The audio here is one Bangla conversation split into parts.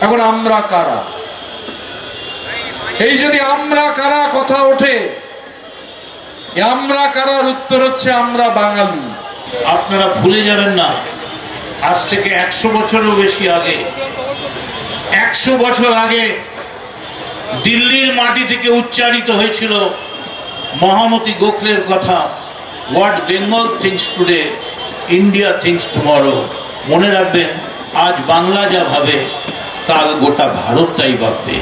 এখন আমরা কারা, এই যদি আমরা কারা কথা ওঠে, আমরা কারার উত্তর হচ্ছে আমরা বাঙালি। আপনারা ভুলে যাবেন না, আজ থেকে 100 বছরেরও বেশি আগে, 100 বছর আগে দিল্লির মাটি থেকে উচ্চারিত হয়েছিল মহামতি গোখলের কথা, what Bengal things today India things tomorrow. মনে রাখবেন, আজ বাংলা যা ভাবে কাল গোটা ভারত তাই ভাববে।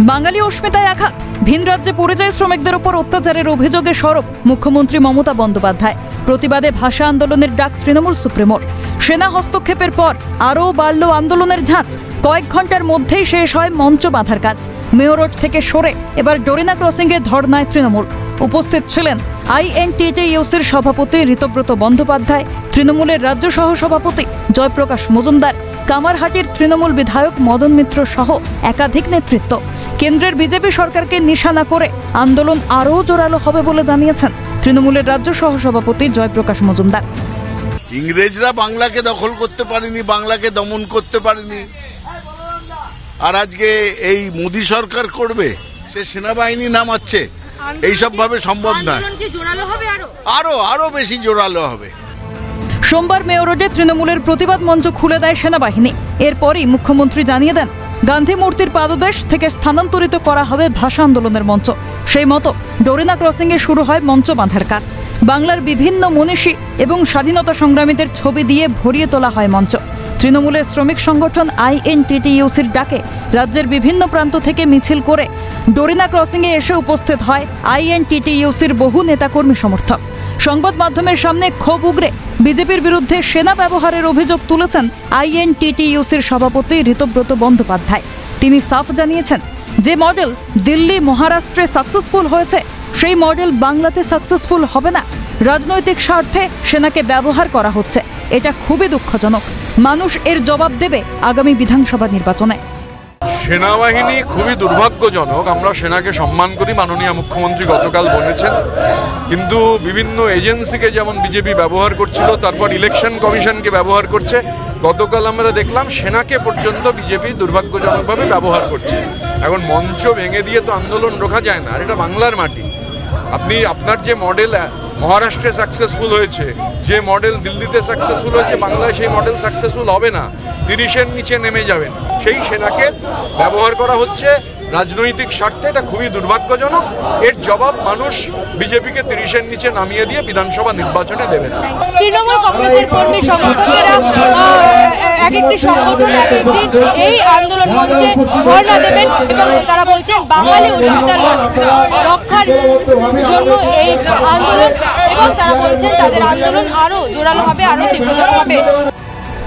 বাঙালি অস্মিতায় আঘাত, ভিন রাজ্যে পরিযায়ী শ্রমিকদের উপর অত্যাচারের অভিযোগে সরব মুখ্যমন্ত্রী মমতা বন্দ্যোপাধ্যায়। প্রতিবাদে ভাষা আন্দোলনের ডাক তৃণমূল সুপ্রিমোর। সেনা হস্তক্ষেপের পর আরও বাড়ল আন্দোলনের ঝাঁজ। কয়েক ঘন্টার মধ্যেই শেষ হয় মঞ্চ বাঁধার কাজ। মেয়র রোড থেকে সরে এবার ডোরিনা ক্রসিংয়ে ধর্নায় তৃণমূল। উপস্থিত ছিলেন আইএনটিটিইউসির সভাপতি ঋতব্রত বন্দ্যোপাধ্যায়, তৃণমূলের রাজ্য সহ সভাপতি জয়প্রকাশ মজুমদার, কামারহাটির তৃণমূল বিধায়ক মদন মিত্র সহ একাধিক নেতৃত্ব। কেন্দ্রের বিজেপি সরকারকে নিশানা করে আন্দোলন আরও জোরালো হবে বলে জানিয়েছেন তৃণমূলের রাজ্য সহ সভাপতি জয়প্রকাশ মজুমদার। ইংরেজরা বাংলাকে দখল করতে পারেনি, বাংলাকে দমন করতে পারেনি, আর আজকে এই মোদী সরকার করবে, সে সেনাবাহিনী নামাচ্ছে, এইসব ভাবে সম্ভব নয়। আরো বেশি জোরালো হবে। সোমবার মেয়র রোডে তৃণমূলের প্রতিবাদ মঞ্চ খুলে দেয় সেনাবাহিনী। এরপরই মুখ্যমন্ত্রী জানিয়ে দেন, গান্ধী মূর্তির পাদদেশ থেকে স্থানান্তরিত করা হবে ভাষা আন্দোলনের মঞ্চ। সেই মতো ডোরিনা ক্রসিংয়ে শুরু হয় মঞ্চ বাঁধার কাজ। বাংলার বিভিন্ন মনীষী এবং স্বাধীনতা সংগ্রামীদের ছবি দিয়ে ভরিয়ে তোলা হয় মঞ্চ। তৃণমূলের শ্রমিক সংগঠন আইএনটিটিইউসির ডাকে রাজ্যের বিভিন্ন প্রান্ত থেকে মিছিল করে ডোরিনা ক্রসিংয়ে এসে উপস্থিত হয় আইএনটিটিইউসির বহু নেতাকর্মী সমর্থক। সংবাদ মাধ্যমের সামনে ক্ষোভ উগরে বিজেপির বিরুদ্ধে সেনা ব্যবহারের অভিযোগ তুলেছেন আইএনটিটিইউসির সভাপতি ঋতব্রত বন্দ্যোপাধ্যায়। তিনি সাফ জানিয়েছেন, যে মডেল দিল্লি মহারাষ্ট্রে সাকসেসফুল হয়েছে, সেই মডেল বাংলাতে সাকসেসফুল হবে না। রাজনৈতিক স্বার্থে সেনাকে ব্যবহার করা হচ্ছে, এটা খুবই দুঃখজনক। মানুষ এর জবাব দেবে আগামী বিধানসভা নির্বাচনে। সেনাবাহিনী খুবই দুর্ভাগ্যজনক। আমরা সেনাকে সম্মান করি, মাননীয় মুখ্যমন্ত্রী গতকাল বলেছেন, কিন্তু বিভিন্ন এজেন্সিকে যেমন বিজেপি ব্যবহার করছিল, তারপর ইলেকশন কমিশনকে ব্যবহার করছে, গতকাল আমরা দেখলাম সেনাকে পর্যন্ত বিজেপি দুর্ভাগ্যজনকভাবে ব্যবহার করছে। এখন মঞ্চ ভেঙে দিয়ে তো আন্দোলন রোখা যায় না, আর এটা বাংলার মাটি। আপনার যে মডেল মহারাষ্ট্রে সাকসেসফুল হয়েছে, যে মডেল দিল্লিতে সাকসেসফুল হয়েছে, বাংলায় সেই মডেল সাকসেসফুল হবে না, 30-এর নিচে নেমে যাবেন। সেই সেনাকে ব্যবহার করা হচ্ছে রাজনৈতিক স্বার্থে, এটা খুবই দুর্ভাগ্যজনক। এর জবাব মানুষ বিজেপিকে 30-এর নিচে নামিয়ে দিয়ে বিধানসভা নির্বাচনে দেবেন। তৃণমূল কংগ্রেসের কর্মী সমর্থকেরা এক একটি সংগঠন এক একদিন এই আন্দোলন মঞ্চে ধর্ণা দেবেন এবং তারা বলছেন বাঙালি অস্মিতার রক্ষার জন্য এই আন্দোলন, এবং তারা বলছেন তাদের আন্দোলন আরো জোরালো হবে, আরো তীব্রতর হবে।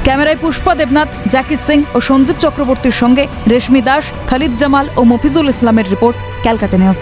ক্যামেরায় পুষ্পা দেবনাথ, জাকির সিং ও সঞ্জীব চক্রবর্তীর সঙ্গে রেশমি দাস, খালিদ জামাল ও মফিজুল ইসলামের রিপোর্ট, ক্যালকাটা নিউজ।